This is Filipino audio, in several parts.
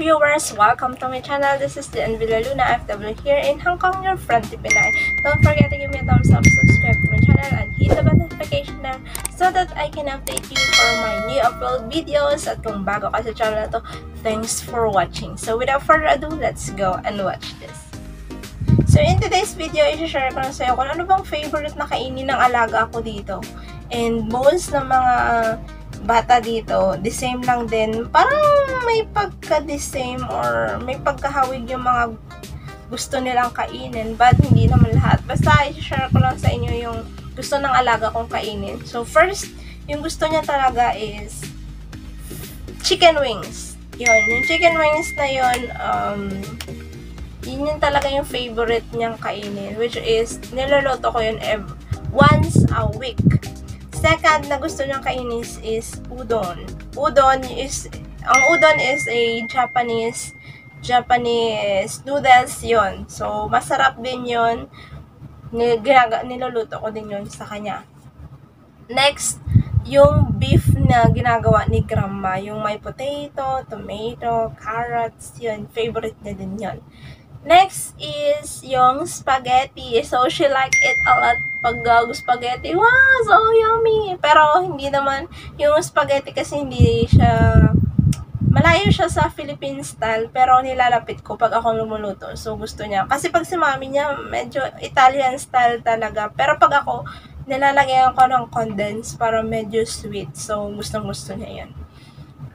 viewers! Welcome to my channel. This is the EMPLOYERBANNED here in Hong Kong, your friendly Pinay. Don't forget to give me a thumbs up, subscribe to my channel, and hit the notification bell so that I can update you for my new upload videos. At kung bago ka sa channel na to, thanks for watching. So without further ado, let's go and watch this. So in today's video, i-share ko na sa'yo kung ano bang favorite na kainin ng alaga ko dito. And most ng mga bata dito, the same lang din. Parang may pagka-the same or may pagkahawig yung mga gusto nilang kainin. But hindi naman lahat. Basta i-share ko lang sa inyo yung gusto ng alaga kong kainin. So first, yung gusto niya talaga is chicken wings. Yun. Yung chicken wings na yun, yun talaga yung favorite niyang kainin. Which is, niluluto ko yun once a week. Second na gusto niyang kainin is udon. Udon is a Japanese noodles yon. So, masarap din yon. Niluluto ko din yon sa kanya. Next, yung beef na ginagawa ni Grandma. Yung may potato, tomato, carrots, yun. Favorite niya din yon. Next is yung spaghetti. So, she like it a lot. Pag spaghetti, wow, so yummy. Pero, hindi naman, yung spaghetti kasi hindi siya, malayo siya sa Philippine style, pero nilalapit ko pag ako lumuluto. So, gusto niya. Kasi pag si mami niya, medyo Italian style talaga. Pero pag ako, nilalagyan ko ng condense para medyo sweet. So, gustong-gusto niya yan.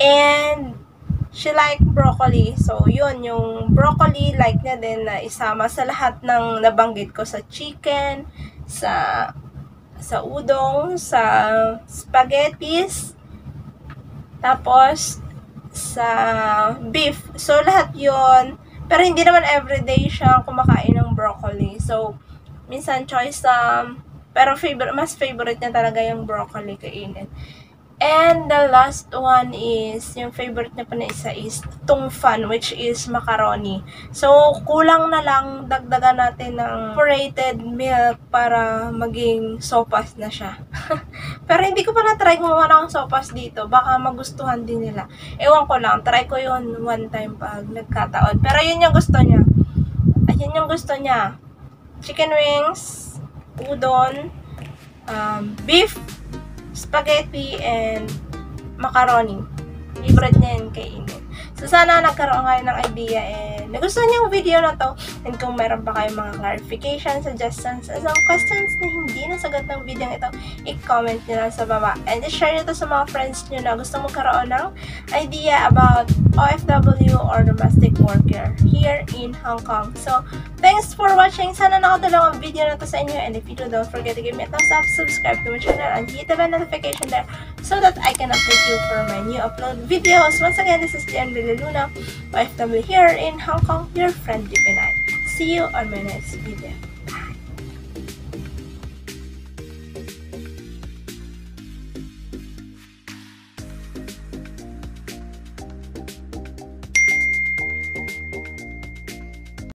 And, she like broccoli. So, yun, yung broccoli, like niya din na isama sa lahat ng nabanggit ko sa chicken, sa udong, sa spaghettis, tapos sa beef. So, lahat yun. Pero hindi naman everyday siya kumakain ng broccoli. So, minsan choice pero mas favorite niya talaga yung broccoli kainin. And the last one is, yung favorite niya pa na isa is tungfan, which is macaroni. So, kulang na lang dagdagan natin ng evaporated milk para maging sopas na siya. Pero hindi ko pa na-try gumawa ng sopas dito. Baka magustuhan din nila. Ewan ko lang, try ko yun one time pag nagkataon. Pero yun yung gusto niya. Ayun yung gusto niya. Chicken wings, udon, beef, spaghetti, and macaroni. Favorite niya yun kainin. So, sana nagkaroon kayo ng idea and nagustuhan niyo yung video na to. And kung meron pa kayong mga clarifications, suggestions, as some questions na hindi nasagot ng video ito, i-comment nyo lang sa baba. And i-share nyo to sa mga friends nyo na gusto magkaroon ng idea about OFW or domestic worker here in Hong Kong. So, thanks for watching. Sana nakatulong ang video na to sa inyo. And if you do, don't forget to give me a thumbs up, subscribe to my channel, and hit the bell notification there so that I can update you for my new upload videos. Once again, this is the OFW here in Hong Kong, your friendly Pinay. See you on my next video.